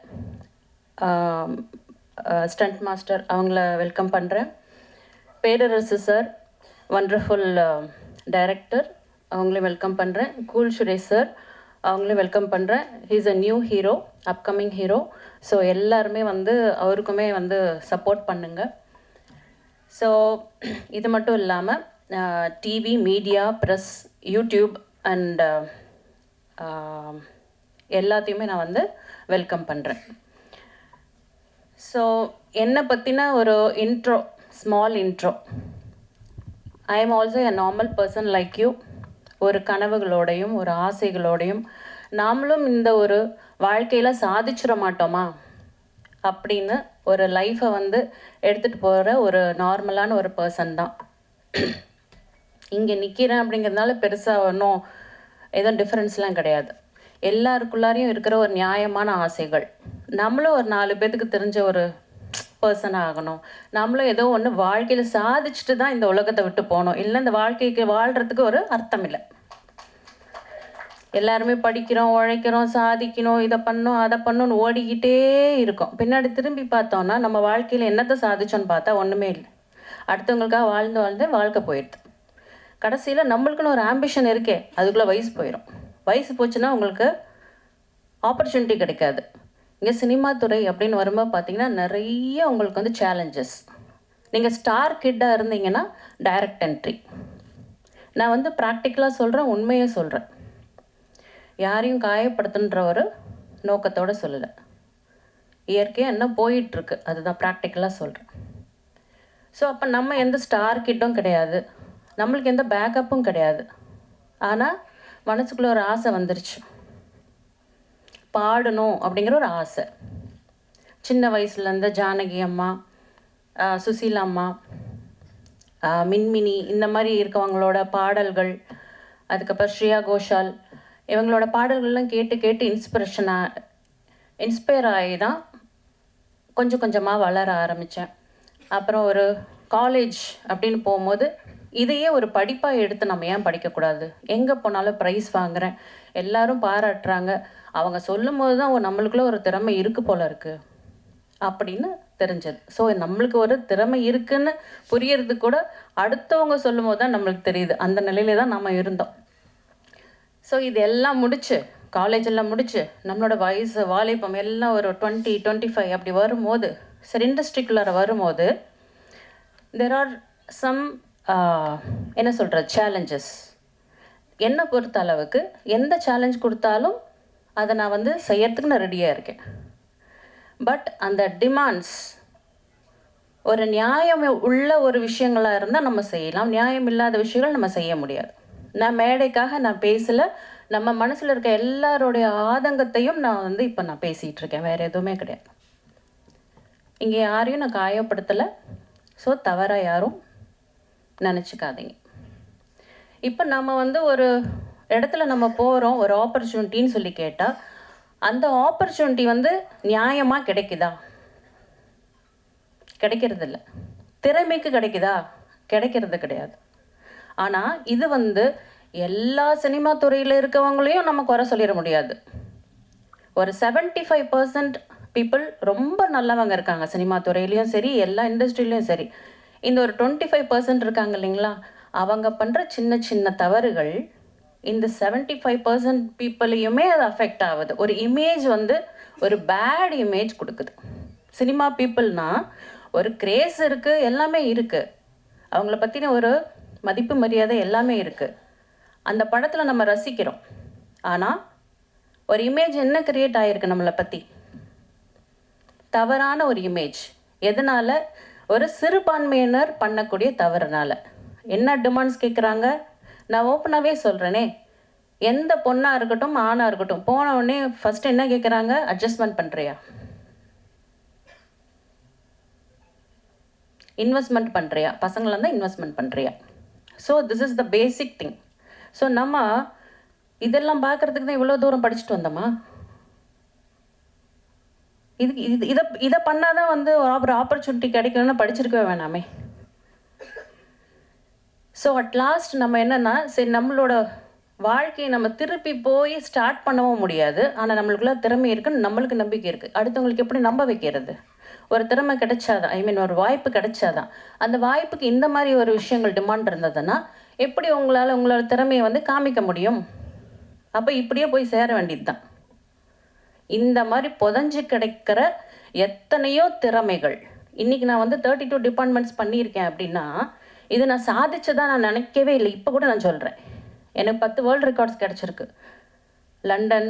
ஸ்டண்ட் மாஸ்டர், அவங்கள வெல்கம் பண்ணுறேன். பேரரசு சார், வண்டர்ஃபுல் டைரக்டர், அவங்களையும் வெல்கம் பண்ணுறேன். கூல் சுரேஷ் சார், அவங்களையும் வெல்கம் பண்ணுறேன். He's a new hero, upcoming hero. So எல்லாருமே அவருக்குமே சப்போர்ட் பண்ணுங்க. ஸோ இது மட்டும் இல்லாமல் TV, media, press, YouTube and எல்லாத்தையுமே நான் வெல்கம் பண்ணுறேன். ஸோ என்னை பற்றின ஒரு intro, small intro. I am also a normal person like you. ஒரு கனவுகளோடையும் ஒரு ஆசைகளோடையும் நாமளும் இந்த ஒரு வாழ்க்கையில் சாதிச்சிட மாட்டோமா அப்படின்னு ஒரு லைஃப்பை எடுத்துகிட்டு போகிற ஒரு நார்மலான ஒரு பர்சன் தான். இங்கே நிற்கிறேன் அப்படிங்கிறதுனால பெருசாக ஒன்றும் எதுவும் டிஃப்ரென்ஸ்லாம் கிடையாது. எல்லாருக்குள்ளாரையும் இருக்கிற ஒரு நியாயமான ஆசைகள். நம்மளும் ஒரு 4 பேர்த்துக்கு தெரிஞ்ச ஒரு பர்சனாக ஆகணும். நம்மளும் ஏதோ ஒன்று வாழ்க்கையில் சாதிச்சுட்டு தான் இந்த உலகத்தை விட்டு போகணும். இல்லை இந்த வாழ்க்கைக்கு வாழ்கிறதுக்கு ஒரு அர்த்தம் இல்லை. எல்லாருமே படிக்கிறோம், உழைக்கிறோம், சாதிக்கணும், இதை பண்ணோம், அதை பண்ணணும்னு ஓடிக்கிட்டே இருக்கோம். பின்னாடி திரும்பி பார்த்தோன்னா நம்ம வாழ்க்கையில் என்னத்தை சாதிச்சோன்னு பார்த்தா ஒன்றுமே இல்லை. அடுத்தவங்களுக்காக வாழ்ந்து வாழ்க்கை போயிடுது. கடைசியில் நம்மளுக்குன்னு ஒரு ஆம்பிஷன் இருக்கே, அதுக்குள்ளே வயசு போயிடும். வயசு போச்சுன்னா உங்களுக்கு ஆப்பர்ச்சுனிட்டி கிடைக்காது. இங்கே சினிமா துறை அப்படின்னு வரும்போது பார்த்திங்கன்னா நிறைய உங்களுக்கு சேலஞ்சஸ். நீங்கள் ஸ்டார் கிட்டாக இருந்தீங்கன்னா டைரக்ட் என்ட்ரி. நான் ப்ராக்டிக்கலாக சொல்கிறேன், உண்மையை சொல்கிறேன், யாரையும் காயப்படுத்துன்ற ஒரு நோக்கத்தோடு சொல்லலை. இயற்கையாக என்ன போயிட்டுருக்கு அதுதான் ப்ராக்டிக்கலாக சொல்கிறேன். ஸோ அப்போ நம்ம எந்த ஸ்டார் கிட்டும் கிடையாது, நம்மளுக்கு எந்த பேக்கப்பும் கிடையாது. ஆனால் மனசுக்குள்ளே ஒரு ஆசை வந்துருச்சு, பாடணும் அப்படிங்கிற ஒரு ஆசை. சின்ன வயசுலேருந்து ஜானகி அம்மா, சுசீலா அம்மா, மின்மினி, இந்த மாதிரி இருக்கவங்களோட பாடல்கள், அதுக்கப்புறம் ஸ்ரேயா கோஷால், இவங்களோட பாடல்கள்லாம் கேட்டு கேட்டு இன்ஸ்பயர் ஆகி தான் கொஞ்சம் கொஞ்சமாக வளர ஆரம்பித்தேன். அப்புறம் ஒரு காலேஜ் அப்படின்னு போகும்போது இதையே ஒரு படிப்பாக எடுத்து நம்ம ஏன் படிக்கக்கூடாது, எங்கே போனாலும் ப்ரைஸ் வாங்குகிறேன், எல்லாரும் பாராட்டுறாங்க, அவங்க சொல்லும் போது தான் நம்மளுக்குள்ள ஒரு திறமை இருக்குது போல இருக்குது அப்படின்னு தெரிஞ்சது. ஸோ நம்மளுக்கு ஒரு திறமை இருக்குதுன்னு புரியறது கூட அடுத்தவங்க சொல்லும் போது தான் நம்மளுக்கு தெரியுது. அந்த நிலையில தான் நம்ம இருந்தோம். ஸோ இது எல்லாம் முடிச்சு, காலேஜெல்லாம் முடிச்சு, நம்மளோட வயசு வாலிபம் எல்லாம் ஒரு 20, 25 அப்படி வரும்போது, சரி இண்டஸ்ட்ரிக்குள்ளார வரும்போது தெர் ஆர் சம் என்ன சொல்கிற சேலஞ்சஸ். என்னை பொறுத்த அளவுக்கு எந்த சேலஞ்ச் கொடுத்தாலும் அதை நான் செய்யறதுக்கு நான் ரெடியாக இருக்கேன். பட் அந்த டிமாண்ட்ஸ் ஒரு நியாயம் உள்ள ஒரு விஷயங்களாக இருந்தால் நம்ம செய்யலாம், நியாயம் இல்லாத விஷயங்கள் நம்ம செய்ய முடியாது. நான் மேடைக்காக நான் பேசலை, நம்ம மனசில் இருக்க எல்லாருடைய ஆதங்கத்தையும் நான் இப்போ நான் பேசிகிட்டு இருக்கேன், வேறு எதுவுமே கிடையாது. இங்கே யாரையும் நான் காயப்படுத்தலை, ஸோ தவறாக யாரும் நினச்சிக்காதீங்க. இப்போ நம்ம வந்து ஒரு இடத்துல நம்ம போகிறோம், ஒரு ஆப்பர்ச்சுனிட்டின்னு சொல்லி கேட்டால் அந்த ஆப்பர்ச்சுனிட்டி வந்து நியாயமாக கிடைக்குதா? கிடைக்கிறது இல்லை. திறமைக்கு கிடைக்குதா? கிடைக்கிறது கிடையாது. ஆனால் இது வந்து எல்லா சினிமா துறையில் இருக்கவங்களையும் நம்ம குறை சொல்லிட முடியாது. ஒரு 75% பீப்புள் ரொம்ப நல்லவங்க இருக்காங்க சினிமா துறையிலையும் சரி, எல்லா இண்டஸ்ட்ரியிலையும் சரி. இந்த ஒரு 25% இருக்காங்க இல்லைங்களா, அவங்க பண்ணுற சின்ன சின்ன தவறுகள் இந்த 75% பீப்புளையுமே அது அஃபெக்ட் ஆகுது. ஒரு இமேஜ் வந்து ஒரு பேட் இமேஜ் கொடுக்குது. சினிமா பீப்புள்னால் ஒரு கிரேஸ் இருக்குது, எல்லாமே இருக்குது, அவங்கள பற்றின ஒரு மதிப்பு மரியாதை எல்லாமே இருக்குது. அந்த படத்தில் நம்ம ரசிக்கிறோம். ஆனால் ஒரு இமேஜ் என்ன கிரியேட் ஆகிருக்கு நம்மளை பற்றி? தவறான ஒரு இமேஜ். எதனால்? ஒரு சிறுபான்மையினர் பண்ணக்கூடிய தவறுனால. என்ன டிமாண்ட்ஸ் கேட்குறாங்க? நான் ஓப்பனாகவே சொல்கிறேனே, எந்த பொண்ணாக இருக்கட்டும் ஆணாக இருக்கட்டும், போன உடனே ஃபஸ்ட்டு என்ன கேட்குறாங்க? அட்ஜஸ்ட்மெண்ட் பண்ணுறியா, இன்வெஸ்ட்மெண்ட் பண்ணுறியா, பசங்களாக இருந்தால் இன்வெஸ்ட்மெண்ட் பண்ணுறியா. So this is the basic thing. So நம்ம இதெல்லாம் பார்க்குறதுக்கு தான் இவ்வளோ தூரம் படிச்சுட்டு வந்தோமா? இதை பண்ணால் தான் வந்து ஒரு ஆப்பர்ச்சுனிட்டி கிடைக்கணும்னு படிச்சிருக்கவே வேணாமே. ஸோ அட் லாஸ்ட் நம்ம என்னென்னா, சரி நம்மளோட வாழ்க்கையை நம்ம திருப்பி போய் ஸ்டார்ட் பண்ணவும் முடியாது. ஆனால் நம்மளுக்குள்ள திறமை இருக்குன்னு நம்மளுக்கு நம்பிக்கை இருக்குது. அடுத்தவங்களுக்கு எப்படி நம்ப வைக்கிறது? ஒரு திறமை கிடைச்சாதான், ஒரு வாய்ப்பு கிடைச்சாதான். அந்த வாய்ப்புக்கு இந்த மாதிரி ஒரு விஷயங்கள் டிமாண்ட் இருந்ததுன்னா எப்படி உங்களால் உங்களோட திறமையை வந்து காமிக்க முடியும்? அப்போ இப்படியே போய் சேர வேண்டியது தான். இந்த மாதிரி புதஞ்சு கிடைக்கிற எத்தனையோ திறமைகள். இன்றைக்கி நான் வந்து 32 டிபார்ட்மெண்ட்ஸ் பண்ணியிருக்கேன் அப்படின்னா இது நான் சாதிச்சதான் நான் நினைக்கவே இல்லை. இப்போ கூட நான் சொல்கிறேன், எனக்கு 10 வேர்ல்டு ரெக்கார்ட்ஸ் கிடச்சிருக்கு. லண்டன்,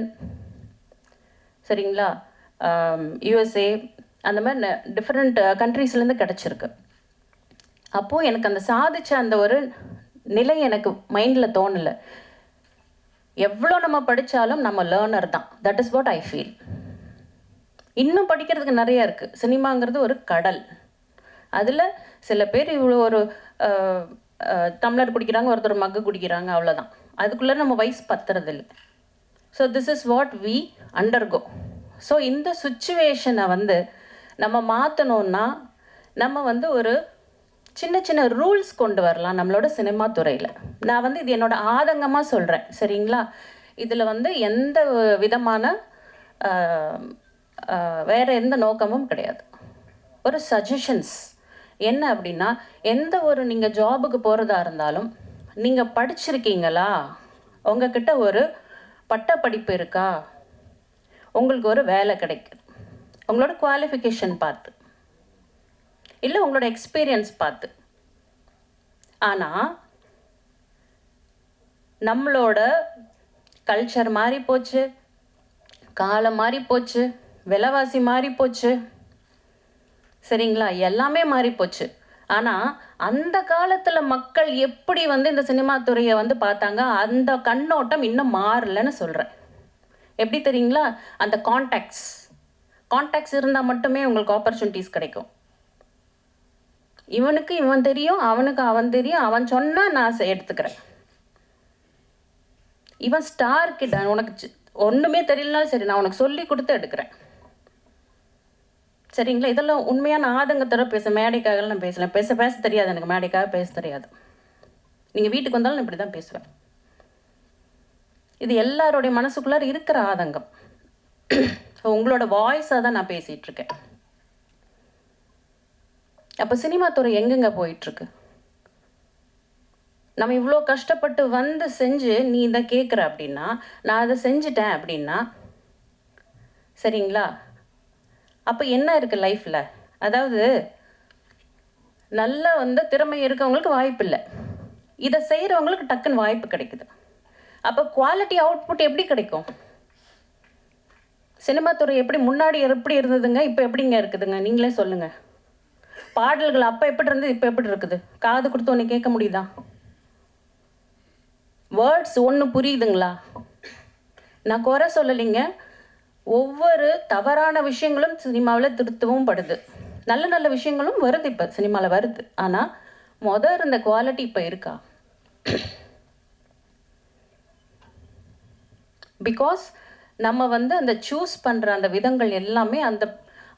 சரிங்களா, யூஎஸ்ஏ, அந்த மாதிரி டிஃப்ரெண்ட் கண்ட்ரீஸ்லேருந்து கிடச்சிருக்கு. அப்போது எனக்கு அந்த சாதித்த அந்த ஒரு நிலை எனக்கு மைண்டில் தோணலை. எவ்வளோ நம்ம படித்தாலும் நம்ம லேர்னர் தான். That is what I feel. இன்னும் படிக்கிறதுக்கு நிறையா இருக்குது. சினிமாங்கிறது ஒரு கடல். அதில் சில பேர் இவ்வளோ ஒரு டம்ளர் குடிக்கிறாங்க, ஒருத்தர் மக்கு குடிக்கிறாங்க, அவ்வளோதான். அதுக்குள்ளே நம்ம வயசு பத்துறதில்லை. So this is what we undergo. So இந்த சுச்சுவேஷனை வந்து நம்ம மாற்றணுன்னா நம்ம வந்து ஒரு சின்ன சின்ன ரூல்ஸ் கொண்டு வரலாம் நம்மளோட சினிமா துறையில். நான் வந்து இது என்னோடய ஆதங்கமாக சொல்கிறேன், சரிங்களா? இதில் வந்து எந்த விதமான வேறு எந்த நோக்கமும் கிடையாது. ஒரு சஜஷன்ஸ் என்ன அப்படின்னா, எந்த ஒரு நீங்கள் ஜாபுக்கு போகிறதா இருந்தாலும் நீங்கள் படிச்சிருக்கீங்களா, உங்ககிட்ட ஒரு பட்டப்படிப்பு இருக்கா, உங்களுக்கு ஒரு வேலை கிடைக்குது, உங்களோட குவாலிஃபிகேஷன் பார்த்து, இல்லை உங்களோட எக்ஸ்பீரியன்ஸ் பார்த்து. ஆனால் நம்மளோட கல்ச்சர் மாறி போச்சு, காலம் மாறி போச்சு, விலைவாசி மாறி போச்சு, சரிங்களா, எல்லாமே மாறி போச்சு. ஆனால் அந்த காலத்தில் மக்கள் எப்படி வந்து இந்த சினிமா துறையை வந்து பார்த்தாங்க, அந்த கண்ணோட்டம் இன்னும் மாறலைன்னு சொல்கிறேன். எப்படி தெரியுங்களா? அந்த கான்டாக்ட்ஸ் இருந்தால் மட்டுமே உங்களுக்கு ஆப்பர்ச்சுனிட்டிஸ் கிடைக்கும். இவனுக்கு இவன் தெரியும், அவனுக்கு அவன் தெரியும், அவன் சொன்னால் நான் எடுத்துக்கிறேன். இவன் ஸ்டார் கிட்ட உனக்கு ஒன்றுமே தெரியலனாலும் சரி, நான் உனக்கு சொல்லி கொடுத்து எடுக்கிறேன், சரிங்களா? இதெல்லாம் உண்மையான ஆதங்கத்தோட மேடைக்காக நான் பேசலாம். பேச தெரியாது எனக்கு, மேடைக்காக பேச தெரியாது. நீங்கள் வீட்டுக்கு வந்தாலும் நான் இப்படி தான் பேசுவேன். இது எல்லாருடைய மனசுக்குள்ளார இருக்கிற ஆதங்கம். உங்களோட வாய்ஸாக தான் நான் பேசிகிட்ருக்கேன். அப்போ சினிமா துறை எங்கெங்கே போயிட்டுருக்கு? நம்ம இவ்வளோ கஷ்டப்பட்டு வந்து செஞ்சு நீ இதை கேட்குற அப்படின்னா, நான் அதை செஞ்சிட்டேன் அப்படின்னா, சரிங்களா, அப்போ என்ன இருக்குது லைஃப்பில்? அதாவது நல்லா வந்து திறமை இருக்கவங்களுக்கு வாய்ப்பு இல்லை, இதை செய்கிறவங்களுக்கு டக்குன்னு வாய்ப்பு கிடைக்குது. அப்போ குவாலிட்டி அவுட்புட் எப்படி கிடைக்கும்? சினிமா துறை எப்படி முன்னாடி எப்படி இருந்ததுங்க, இப்போ எப்படிங்க இருக்குதுங்க? நீங்களே சொல்லுங்கள். பாடல்கள் அப்போ எப்படி இருந்தது, இப்போ எப்படி இருக்குது? காது கொடுத்து ஒன்று கேட்க முடியுதா? வேர்ட்ஸ் ஒன்று புரியுதுங்களா? நான் குறை சொல்லலைங்க. ஒவ்வொரு தவறான விஷயங்களும் சினிமாவில் திருத்தவும் படுது. நல்ல நல்ல விஷயங்களும் வருது, இப்போ சினிமாவில் வருது. ஆனால் இருந்த குவாலிட்டி இப்போ இருக்கா? பிகாஸ் நம்ம வந்து அந்த சூஸ் பண்ணுற அந்த விதங்கள் எல்லாமே அந்த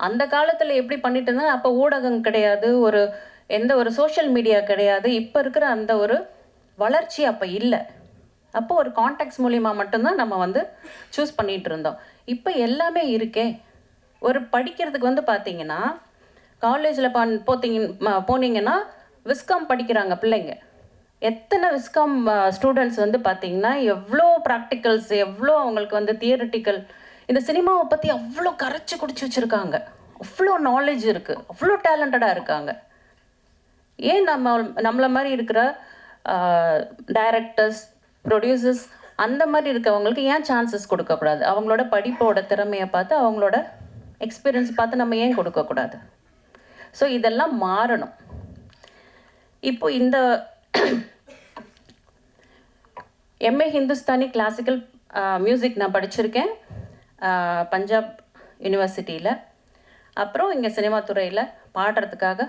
அந்த காலத்தில் எப்படி பண்ணிட்டு இருந்தால், அப்போ ஊடகம் கிடையாது, எந்த ஒரு சோஷியல் மீடியா கிடையாது, இப்போ இருக்கிற அந்த ஒரு வளர்ச்சி அப்போ இல்லை. அப்போ ஒரு கான்டாக்ட்ஸ் மூலிமா மட்டும்தான் நம்ம வந்து சூஸ் பண்ணிகிட்டு இருந்தோம். இப்போ எல்லாமே இருக்கே. ஒரு படிக்கிறதுக்கு வந்து பார்த்தீங்கன்னா, காலேஜில் போனீங்கன்னா விஸ்காம் படிக்கிறாங்க பிள்ளைங்க. எத்தனை விஸ்காம் ஸ்டூடெண்ட்ஸ் வந்து பார்த்தீங்கன்னா எவ்வளோ ப்ராக்டிக்கல்ஸ், எவ்வளோ அவங்களுக்கு வந்து தியரிட்டிக்கல், இந்த சினிமாவை பற்றி அவ்வளோ கரைச்சி குடிச்சு வச்சுருக்காங்க. அவ்வளோ நாலேஜ் இருக்குது, அவ்வளோ டேலண்டடாக இருக்காங்க. ஏன் நம்மளை மாதிரி இருக்கிற டைரக்டர்ஸ், ப்ரொடியூசர்ஸ் அந்த மாதிரி இருக்கவங்களுக்கு ஏன் சான்சஸ் கொடுக்கக்கூடாது? அவங்களோட படிப்போட திறமையை பார்த்து, அவங்களோட எக்ஸ்பீரியன்ஸ் பார்த்து நம்ம ஏன் கொடுக்கக்கூடாது? ஸோ இதெல்லாம் மாறணும். இப்போ இந்த எம்ஏ ஹிந்துஸ்தானி கிளாசிக்கல் மியூசிக் நான் படிச்சிருக்கேன் பஞ்சாப் யூனிவர்சிட்டியில். அப்புறம் இங்கே சினிமா துறையில் பாடுறதுக்காக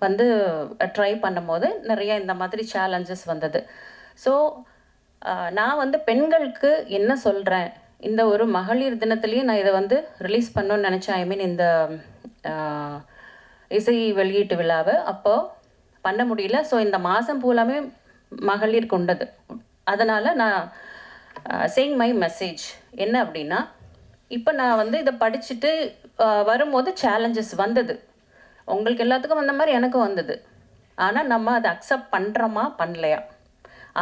வந்து ட்ரை பண்ணும்போது நிறைய இந்த மாதிரி சேலஞ்சஸ் வந்தது. ஸோ நான் வந்து பெண்களுக்கு என்ன சொல்கிறேன், இந்த ஒரு மகளிர் தினத்துலேயும் நான் இதை வந்து ரிலீஸ் பண்ணணும்னு நினச்சேன். ஐ மீன் இந்த இசை வெளியீட்டு விழாவை அப்போது பண்ண முடியல. ஸோ இந்த மாதம் பூலாமே மகளிர் கொண்டது. அதனால் நான் சேயிங் மை மெசேஜ் என்ன அப்படின்னா, இப்போ நான் வந்து இதை படிச்சுட்டு வரும்போது சேலஞ்சஸ் வந்தது. உங்களுக்கு எல்லாத்துக்கும் வந்த மாதிரி எனக்கும் வந்தது. ஆனால் நம்ம அதை அக்செப்ட் பண்ணுறோமா பண்ணலையா,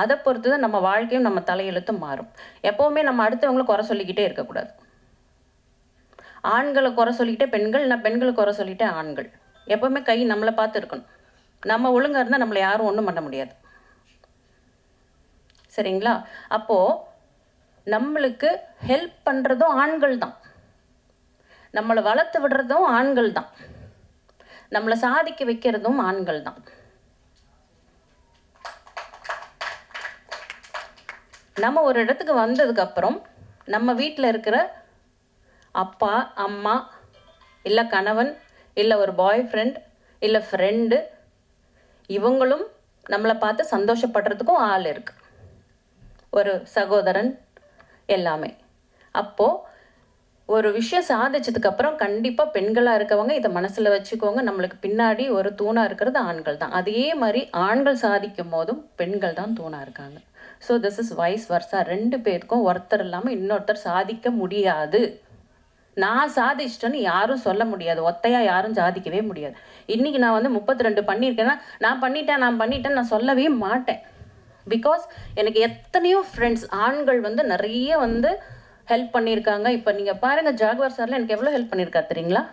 அதை பொறுத்து தான் நம்ம வாழ்க்கையும் நம்ம தலையெழுத்தும் மாறும். எப்போவுமே நம்ம அடுத்தவங்களை குறை சொல்லிக்கிட்டே இருக்கக்கூடாது. ஆண்களை குறை சொல்லிக்கிட்டே பெண்கள், நான் பெண்களை குறை சொல்லிகிட்டே ஆண்கள். எப்போவுமே கை நம்மளை பார்த்து இருக்கணும். நம்ம ஒழுங்காக இருந்தால் நம்மளை யாரும் ஒன்றும் பண்ண முடியாது. சரிங்களா? அப்போது நம்மளுக்கு ஹெல்ப் பண்ணுறதும் ஆண்கள் தான், நம்மளை வளர்த்து விடுறதும் ஆண்கள் தான், நம்மளை சாதிக்க வைக்கிறதும் ஆண்கள் தான். நம்ம ஒரு இடத்துக்கு வந்ததுக்கப்புறம் நம்ம வீட்டில் இருக்கிற அப்பா அம்மா, இல்லை கணவன், இல்லை ஒரு பாய் ஃப்ரெண்ட், இல்லை ஃப்ரெண்டு, இவங்களும் நம்மளை பார்த்து சந்தோஷப்படுறதுக்கும் ஆள் இருக்குது, ஒரு சகோதரன், எல்லாமே. அப்போது ஒரு விஷயம் சாதிச்சதுக்கப்புறம் கண்டிப்பாக பெண்களாக இருக்கவங்க இதை மனசில் வச்சுக்கோங்க, நம்மளுக்கு பின்னாடி ஒரு தூணாக இருக்கிறது ஆண்கள் தான். அதே மாதிரி ஆண்கள் சாதிக்கும் போதும் பெண்கள் தான் தூணாக இருக்காங்க. So this is wise வர்ஸா. ரெண்டு பேருக்கும் ஒருத்தர் இல்லாமல் இன்னொருத்தர் சாதிக்க முடியாது. நான் சாதிச்சிட்டேன்னு யாரும் சொல்ல முடியாது, ஒத்தையாக யாரும் சாதிக்கவே முடியாது. இன்றைக்கி நான் வந்து 32 பண்ணியிருக்கேன்னா நான் பண்ணிட்டேன் நான் சொல்லவே மாட்டேன். பிகாஸ் எனக்கு எத்தனையோ ஃப்ரெண்ட்ஸ் ஆண்கள் வந்து நிறைய வந்து ஹெல்ப் பண்ணியிருக்காங்க. இப்போ நீங்கள் பாருங்கள், ஜாகுவார் சாரில் எனக்கு எவ்வளோ ஹெல்ப் பண்ணியிருக்காரு தெரியுங்களா?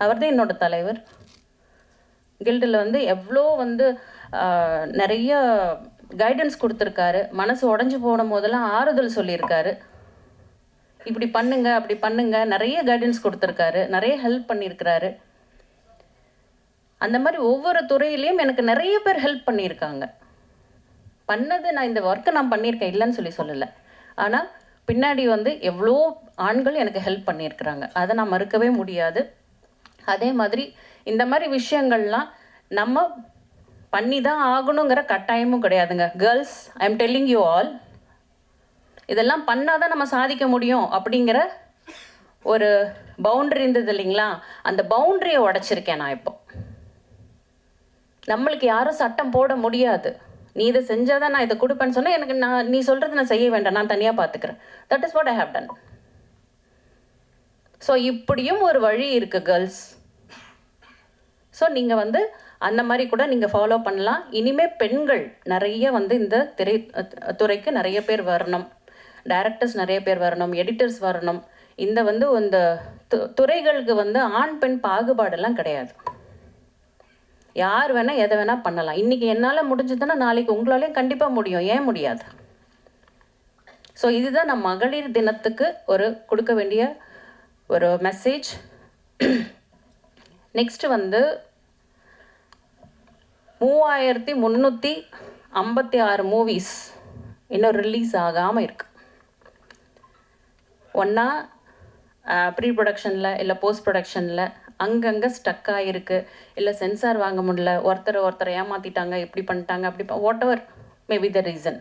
அவர் தான் என்னோடய தலைவர். கில்டில் வந்து எவ்வளோ வந்து நிறைய கைடன்ஸ் கொடுத்துருக்காரு. மனசு உடஞ்சி போடும் போதெல்லாம் ஆறுதல் சொல்லியிருக்காரு. இப்படி பண்ணுங்க அப்படி பண்ணுங்க, நிறைய கைடன்ஸ் கொடுத்துருக்காரு, நிறைய ஹெல்ப் பண்ணியிருக்கிறாரு. அந்த மாதிரி ஒவ்வொரு துறையிலையும் எனக்கு நிறைய பேர் ஹெல்ப் பண்ணியிருக்காங்க. பண்ணது நான் இந்த ஒர்க்கை நான் பண்ணியிருக்கேன், இல்லைன்னு சொல்லலை. ஆனால் பின்னாடி வந்து எவ்வளோ ஆண்கள் எனக்கு ஹெல்ப் பண்ணியிருக்கிறாங்க, அதை நான் மறுக்கவே முடியாது. அதே மாதிரி இந்த மாதிரி விஷயங்கள்லாம் நம்ம பண்ணி தான் ஆகணுங்கிற கட்டாயமும் கிடையாதுங்க. Girls, I am telling you all, இதெல்லாம் பண்ணால் தான் நம்ம சாதிக்க முடியும் அப்படிங்கிற ஒரு பவுண்ட்ரி இருந்தது இல்லைங்களா? அந்த பவுண்ட்ரியை உடைச்சிருக்கேன் நான். இப்போ நம்மளுக்கு யாரும் சட்டம் போட முடியாது. நீ இதை செஞ்சால் தான் நான் இதை கொடுப்பேன்னு சொன்னால் எனக்கு நீ சொல்கிறது நான் செய்ய வேண்டாம், நான் தனியாக பார்த்துக்கிறேன். That is what I have done. So இப்படியும் ஒரு வழி இருக்குது கேர்ள்ஸ். ஸோ நீங்கள் வந்து அந்த மாதிரி கூட நீங்கள் ஃபாலோ பண்ணலாம். இனிமேல் பெண்கள் நிறைய வந்து இந்த துறைக்கு நிறைய பேர் வரணும், டைரக்டர்ஸ் நிறைய பேர் வரணும், எடிட்டர்ஸ் வரணும். இந்த வந்து இந்த துறைகளுக்கு வந்து ஆண் பெண் பாகுபாடெல்லாம் கிடையாது. யார் வேணால் எதை வேணால் பண்ணலாம். இன்றைக்கி என்னால் முடிஞ்சதுன்னா நாளைக்கு உங்களாலேயும் கண்டிப்பாக முடியும், ஏன் முடியாது? ஸோ இதுதான் நான் மகளிர் தினத்துக்கு கொடுக்க வேண்டிய ஒரு மெசேஜ். நெக்ஸ்ட்டு வந்து 3356 மூவிஸ் இன்னும் ரிலீஸ் ஆகாமல் இருக்குது. ஒன்றா ப்ரீ ப்ரொடக்ஷனில் இல்லை போஸ்ட் ப்ரொடக்ஷனில் அங்கங்கே ஸ்டக் ஆகிருக்கு, இல்லை சென்சார் வாங்க முடியல, ஒருத்தரை ஏமாற்றிட்டாங்க, இப்படி பண்ணிட்டாங்க, அப்படி what ever maybe the reason.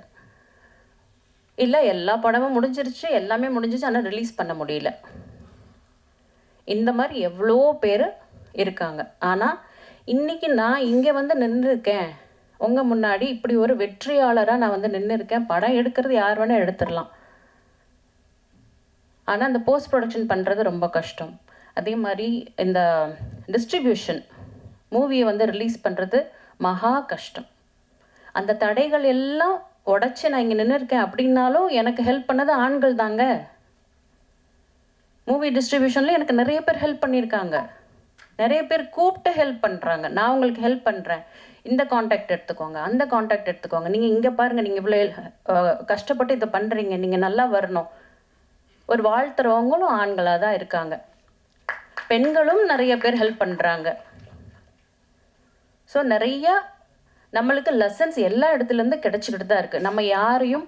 இல்லை எல்லா படமும் முடிஞ்சிருச்சு, எல்லாமே முடிஞ்சிச்சு, ஆனால் ரிலீஸ் பண்ண முடியல. இந்த மாதிரி எவ்வளோ பேர் இருக்காங்க. ஆனால் இன்றைக்கி நான் இங்கே வந்து நின்றுருக்கேன் உங்கள் முன்னாடி, இப்படி ஒரு வெற்றியாளராக நான் வந்து நின்று இருக்கேன். படம் எடுக்கிறது யார் வேணால் எடுத்துடலாம், ஆனால் அந்த போஸ்ட் ப்ரொடக்ஷன் பண்ணுறது ரொம்ப கஷ்டம். அதே மாதிரி இந்த டிஸ்ட்ரிபியூஷன், மூவியை வந்து ரிலீஸ் பண்ணுறது மகா கஷ்டம். அந்த தடைகள் எல்லாம் உடச்சி நான் இங்கே நின்று இருக்கேன் அப்படின்னாலும் எனக்கு ஹெல்ப் பண்ணது ஆண்கள் தாங்க. மூவி டிஸ்ட்ரிபியூஷனில் எனக்கு நிறைய பேர் ஹெல்ப் பண்ணியிருக்காங்க, நிறைய பேர் கூப்பிட்டு ஹெல்ப் பண்ணுறாங்க. நான் உங்களுக்கு ஹெல்ப் பண்ணுறேன், இந்த காண்டாக்ட் எடுத்துக்கோங்க, அந்த காண்டாக்ட் எடுத்துக்கோங்க, நீங்கள் இங்கே பாருங்கள், நீங்கள் இவ்வளோ கஷ்டப்பட்டு இதை பண்ணுறீங்க, நீங்கள் நல்லா வரணும். ஒரு வாழ்த்துறவங்களும் ஆண்களாக தான் இருக்காங்க. பெண்களும் நிறைய பேர் ஹெல்ப் பண்ணுறாங்க. ஸோ நிறையா நம்மளுக்கு லெசன்ஸ் எல்லா இடத்துலேருந்து கிடச்சிக்கிட்டு தான் இருக்குது. நம்ம யாரையும்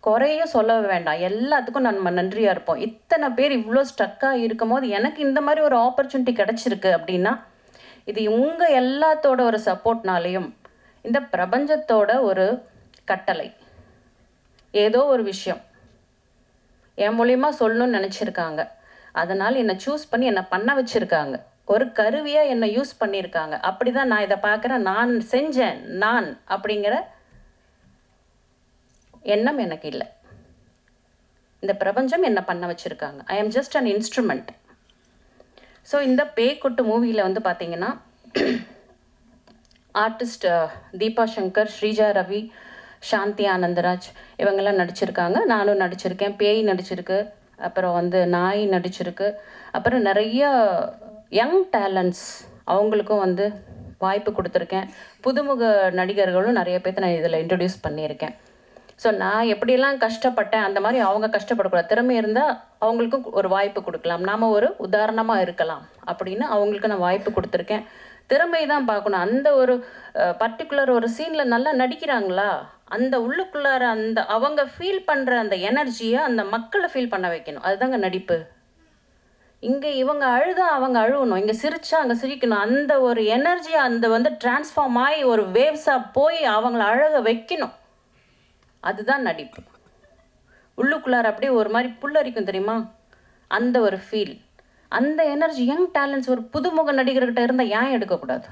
குறையும் சொல்ல வேண்டாம், எல்லாத்துக்கும் நம்ம நன்றியாக இருப்போம். இத்தனை பேர் இவ்வளோ ஸ்ட்ரக்காக இருக்கும் போது எனக்கு இந்த மாதிரி ஒரு ஆப்பர்ச்சுனிட்டி கிடச்சிருக்கு அப்படின்னா இது உங்கள் எல்லாத்தோட ஒரு சப்போர்ட்னாலேயும், இந்த பிரபஞ்சத்தோட ஒரு கட்டளை, ஏதோ ஒரு விஷயம் என் மூலியமா சொல்லணும்னு நினச்சிருக்காங்க. அதனால் என்னை சூஸ் பண்ணி என்னை பண்ண வச்சுருக்காங்க, ஒரு கருவியாக என்னை யூஸ் பண்ணியிருக்காங்க. அப்படி தான் நான் இதை பார்க்குறேன். நான் செஞ்சேன் நான் அப்படிங்கிற எண்ணம் எனக்கு இல்லை. இந்த பிரபஞ்சம் என்னை பண்ண வச்சுருக்காங்க. ஐ ஆம் ஜஸ்ட் அன் இன்ஸ்ட்ருமெண்ட். ஸோ இந்த பேய்க்குட்டு மூவியில் வந்து பார்த்தீங்கன்னா ஆர்டிஸ்ட் தீபா சங்கர், ஸ்ரீஜா ரவி, சாந்தி ஆனந்தராஜ் இவங்கெல்லாம் நடிச்சிருக்காங்க. நானும் நடிச்சிருக்கேன். பேய் நடிச்சிருக்கு, அப்புறம் வந்து நாய் நடிச்சிருக்கு. அப்புறம் நிறைய யங் டேலண்ட்ஸ் அவங்களுக்கும் வந்து வாய்ப்பு கொடுத்துருக்கேன். புதுமுக நடிகர்களும் நிறைய பேர்த்த நான் இதில் இன்ட்ரடியூஸ் பண்ணியிருக்கேன். ஸோ நான் எப்படியெல்லாம் கஷ்டப்பட்டேன் அந்த மாதிரி அவங்க கஷ்டப்படக்கூடாது. திறமை இருந்தால் அவங்களுக்கும் ஒரு வாய்ப்பு கொடுக்கலாம், நாம் ஒரு உதாரணமாக இருக்கலாம் அப்படின்னு அவங்களுக்கு நான் வாய்ப்பு கொடுத்துருக்கேன். திறமை தான் பார்க்கணும். அந்த ஒரு பர்டிகுலர் ஒரு சீனில் நல்லா நடிக்கிறாங்களா, அந்த உள்ளுக்குள்ளார அந்த அவங்க ஃபீல் பண்ணுற அந்த எனர்ஜியை அந்த மக்களை ஃபீல் பண்ண வைக்கணும். அதுதாங்க நடிப்பு. இங்கே இவங்க அழுதா அவங்க அழுகணும், இங்கே சிரிச்சா அங்கே சிரிக்கணும். அந்த ஒரு எனர்ஜியை அந்த வந்து டிரான்ஸ்ஃபார்ம் ஆகி ஒரு வேவ்ஸாக போய் அவங்கள அழக வைக்கணும். அதுதான் நடிப்பு. உள்ளுக்குள்ளார அப்படியே ஒரு மாதிரி புல்லரிக்கும் தெரியுமா, அந்த ஒரு ஃபீல், அந்த எனர்ஜி யங் டேலண்ட்ஸ் ஒரு புதுமுக நடிகர்கிட்ட இருந்தால் ஏன் எடுக்கக்கூடாது?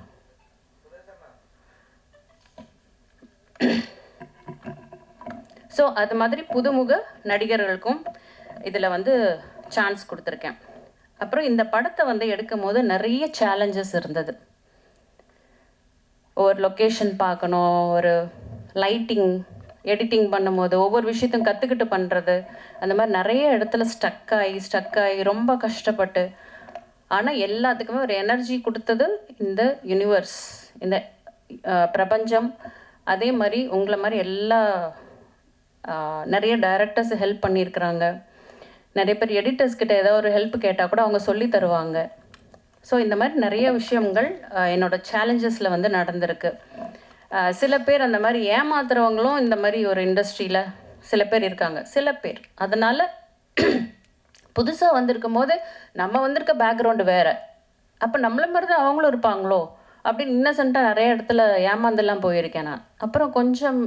ஸோ அது மாதிரி புதுமுக நடிகர்களுக்கும் இதில் வந்து சான்ஸ் கொடுத்துருக்கேன். அப்புறம் இந்த படத்தை வந்து எடுக்கும் போது நிறைய சேலஞ்சஸ் இருந்தது. ஒரு லொக்கேஷன் பார்க்கணும், ஒரு லைட்டிங், எடிட்டிங் பண்ணும்போது ஒவ்வொரு விஷயத்தையும் கற்றுக்கிட்டு பண்ணுறது, அந்த மாதிரி நிறைய இடத்துல ஸ்டக் ஆகி ரொம்ப கஷ்டப்பட்டு. ஆனால் எல்லாத்துக்குமே ஒரு எனர்ஜி கொடுத்தது இந்த யூனிவர்ஸ், இந்த பிரபஞ்சம். அதே மாதிரி உங்களை மாதிரி எல்லா நிறைய டைரக்டர்ஸ் ஹெல்ப் பண்ணியிருக்கிறாங்க. நிறைய பேர் எடிட்டர்ஸ் கிட்ட ஏதாவது ஒரு ஹெல்ப் கேட்டால் கூட அவங்க சொல்லி தருவாங்க. ஸோ இந்த மாதிரி நிறைய விஷயங்கள் என்னோடய சேலஞ்சஸில் வந்து நடந்திருக்கு. சில பேர் அந்த மாதிரி ஏமாத்துறவங்களும் இந்த மாதிரி ஒரு இண்டஸ்ட்ரியில் சில பேர் இருக்காங்க. சில பேர் அதனால் புதுசாக வந்திருக்கும் போது நம்ம வந்திருக்க பேக்ரவுண்டு வேறு, அப்போ நம்மள மாதிரி தான் அவங்களும் இருப்பாங்களோ அப்படின்னு இன்னசென்ட்டாக நிறைய இடத்துல ஏமாந்தெல்லாம் போயிருக்கேன் நான். அப்புறம் கொஞ்சம்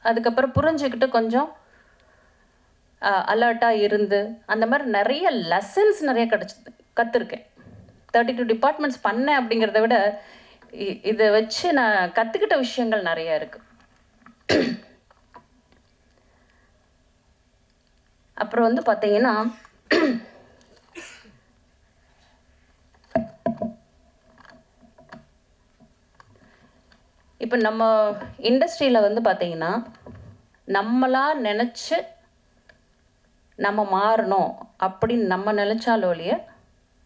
அதுக்கப்புறம் புரிஞ்சுக்கிட்டு கொஞ்சம் அலர்ட்டாக இருந்து அந்த மாதிரி நிறைய லெசன்ஸ் நிறைய கற்றுருக்கேன். 32 டிபார்ட்மெண்ட்ஸ் பண்ணேன் அப்படிங்கிறத விட இதை வச்சு நான் கற்றுக்கிட்ட விஷயங்கள் நிறைய இருக்குது. அப்புறம் வந்து பார்த்தீங்கன்னா இப்போ நம்ம இண்டஸ்ட்ரியில் வந்து பார்த்தீங்கன்னா நம்மளா நினச்சி நம்ம மாறணும் அப்படின்னு நம்ம நினச்சாலோலைய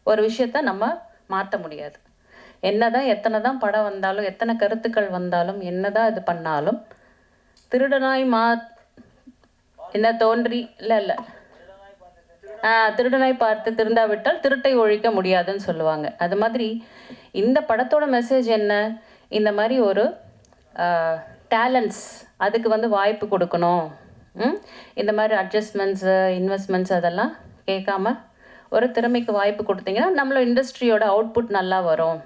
ஒரு விஷயத்த நம்ம மாற்ற முடியாது. என்னதான் எத்தனை தான் படம் வந்தாலும், எத்தனை கருத்துக்கள் வந்தாலும், என்னதான் இது பண்ணாலும், திருடனாய் என்ன தோன்றி இல்லை திருடனாய் பார்த்து திருந்தாவிட்டால் திருட்டை ஒழிக்க முடியாதுன்னு சொல்லுவாங்க. அது மாதிரி இந்த படத்தோட மெசேஜ் என்ன, இந்த மாதிரி ஒரு டேலண்ட்ஸ் அதுக்கு வந்து வாய்ப்பு கொடுக்கணும். இந்த மாதிரி அட்ஜஸ்ட்மெண்ட்ஸு, இன்வெஸ்ட்மெண்ட்ஸ் அதெல்லாம் கேட்காம ஒரு திறமைக்கு வாய்ப்பு கொடுத்தீங்கன்னா நம்மளோட இண்டஸ்ட்ரியோட அவுட்புட் நல்லா வரும்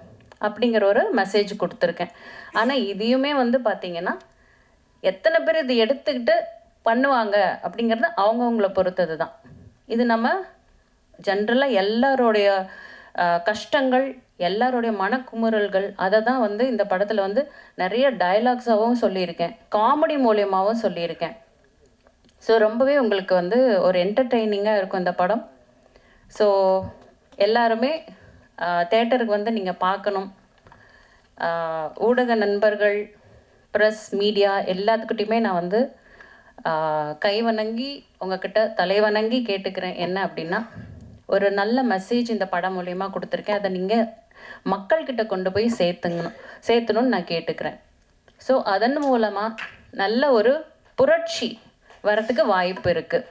அப்படிங்கிற ஒரு மெசேஜ் கொடுத்துருக்கேன். ஆனால் இதையுமே வந்து பார்த்திங்கன்னா எத்தனை பேர் இது எடுத்துக்கிட்டு பண்ணுவாங்க அப்படிங்கிறது அவங்கவுங்கள பொறுத்தது தான். இது நம்ம ஜென்ரலாக எல்லாரோடைய கஷ்டங்கள், எல்லாருடைய மனக்குமுறல்கள், அதை தான் வந்து இந்த படத்தில் வந்து நிறைய டயலாக்ஸாகவும் சொல்லியிருக்கேன், காமெடி மூலியமாகவும் சொல்லியிருக்கேன். ஸோ ரொம்பவே உங்களுக்கு வந்து ஒரு என்டர்டெய்னிங்காக இருக்கும் இந்த படம். ஸோ எல்லாருமே தேட்டருக்கு வந்து நீங்கள் பார்க்கணும். ஊடக நண்பர்கள், ப்ரெஸ், மீடியா எல்லாத்துக்கிட்டையுமே நான் வந்து கை வணங்கி உங்ககிட்ட தலைவணங்கி கேட்டுக்கிறேன். என்ன அப்படின்னா, ஒரு நல்ல மெசேஜ் இந்த படம் மூலயமா கொடுத்துருக்கேன். அதை நீங்கள் மக்கள்கிட்ட கொண்டு போய் சேர்த்தணும்னு நான் கேட்டுக்கிறேன். ஸோ அதன் மூலமாக நல்ல ஒரு புரட்சி வரத்துக்கு வாய்ப்பு இருக்குது.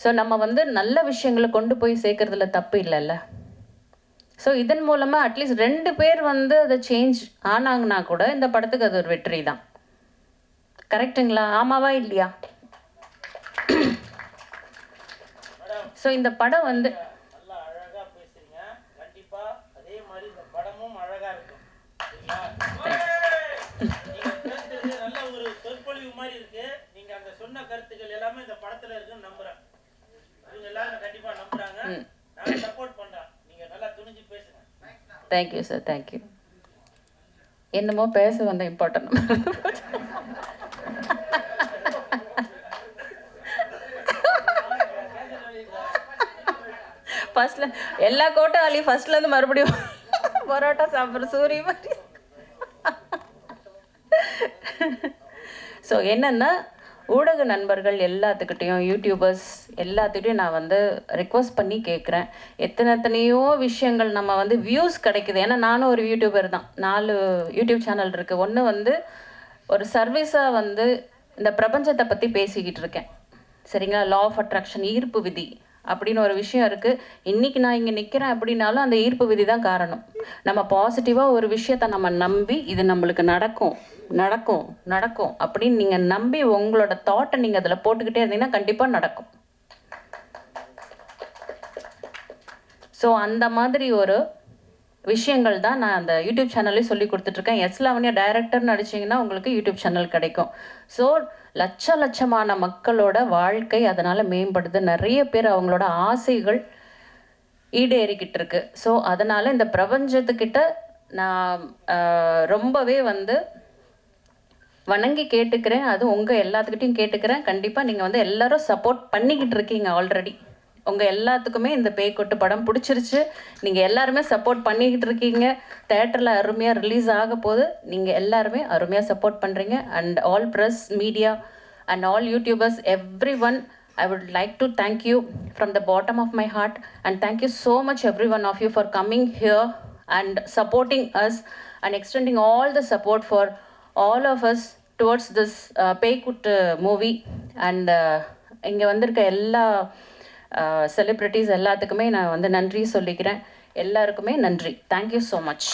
ஸோ நம்ம வந்து நல்ல விஷயங்களை கொண்டு போய் சேர்க்கறதுல தப்பு இல்லைல்ல. ஸோ இதன் மூலமாக அட்லீஸ்ட் 2 பேர் வந்து அதை சேஞ்ச் ஆனாங்கன்னா கூட இந்த படத்துக்கு அது ஒரு வெற்றி தான். கரெக்டுங்களா? ஆமாவா இல்லையா? ஸோ இந்த படம் வந்து நல்லா அழகாக பேசுறீங்க. கண்டிப்பாக அதே மாதிரி இந்த படமும் அழகாக இருக்கும். நீங்கள் பேசுறது நல்ல ஒரு சொற்பொழிவு மாதிரி இருக்கு. நீங்கள் அங்கே சொன்ன கருத்துக்கள் எல்லாமே இந்த படத்தில் இருக்குன்னு நம்புகிறேன். இவங்க எல்லாரும் கண்டிப்பாக நம்புகிறாங்க. நான் சப்போர்ட் பண்ணுறேன். நீங்கள் நல்லா துணிஞ்சு பேசுங்க. Thank you sir, thank you. என்னமோ பேச வந்த இம்பார்ட்டன்ட். ஃபர்ஸ்ட்ல எல்லா கோட்டாலையும் ஃபர்ஸ்ட்லேருந்து மறுபடியும் பரோட்டா சாப்பிட்ற சூரிய மாதிரி. ஸோ என்னென்னா, ஊடக நண்பர்கள் எல்லாத்துக்கிட்டையும், யூடியூபர்ஸ் எல்லாத்துக்கிட்டையும் நான் வந்து ரிக்வஸ்ட் பண்ணி கேட்குறேன். எத்தனையோ விஷயங்கள் நம்ம வந்து வியூஸ் கிடைக்குது. ஏன்னா நானும் ஒரு யூடியூபர் தான். 4 யூடியூப் சேனல் இருக்குது. ஒன்று வந்து ஒரு சர்வீஸாக வந்து இந்த பிரபஞ்சத்தை பற்றி பேசிக்கிட்டு இருக்கேன். சரிங்களா? லா ஆஃப் அட்ராக்ஷன், ஈர்ப்பு விதி அப்படின்னு ஒரு விஷயம் இருக்குது. இன்றைக்கி நான் இங்கே நிற்கிறேன் அப்படின்னாலும் அந்த ஈர்ப்பு விதி தான் காரணம். நம்ம பாசிட்டிவாக ஒரு விஷயத்தை நம்ம நம்பி இது நம்மளுக்கு நடக்கும் நடக்கும் நடக்கும் அப்படின்னு நீங்கள் நம்பி உங்களோட தாட்டை நீங்கள் அதில் போட்டுக்கிட்டே இருந்தீங்கன்னா கண்டிப்பாக நடக்கும். ஸோ அந்த மாதிரி ஒரு விஷயங்கள் தான் நான் அந்த யூடியூப் சேனல்லே சொல்லி கொடுத்துட்ருக்கேன். எஸ் லாவண்யா டைரக்டர்னு அடிச்சிங்கன்னா உங்களுக்கு யூடியூப் சேனல் கிடைக்கும். ஸோ லட்சமான மக்களோட வாழ்க்கை அதனால் மேம்படுது. நிறைய பேர் அவங்களோட ஆசைகள் ஈடேறிக்கிட்டு இருக்கு. ஸோ அதனால் இந்த பிரபஞ்சத்துக்கிட்ட நான் ரொம்பவே வந்து வணங்கி கேட்டுக்கிறேன். அது உங்கள் எல்லாத்துக்கிட்டையும் கேட்டுக்கிறேன். கண்டிப்பாக நீங்கள் வந்து எல்லோரும் சப்போர்ட் பண்ணிக்கிட்டு இருக்கீங்க. ஆல்ரெடி உங்கள் எல்லாத்துக்குமே இந்த பேய்க்கொட்டு படம் பிடிச்சிருச்சு. நீங்கள் எல்லாருமே சப்போர்ட் பண்ணிக்கிட்டு இருக்கீங்க. தேட்டரில் அருமையாக ரிலீஸ் ஆக போது. நீங்கள் எல்லாருமே அருமையாக சப்போர்ட் பண்ணுறீங்க. And all press, media and all YouTubers, everyone, I would like to thank you from the bottom of my heart, and thank you so much every one of you for coming here and supporting us and extending all the support for all of us towards this பேய்க்குட்டு movie. And இங்கே வந்திருக்க எல்லா celebrities எல்லாத்துக்குமே நான் வந்து நன்றி சொல்லிக்கிறேன். எல்லாருக்குமே நன்றி. Thank you so much.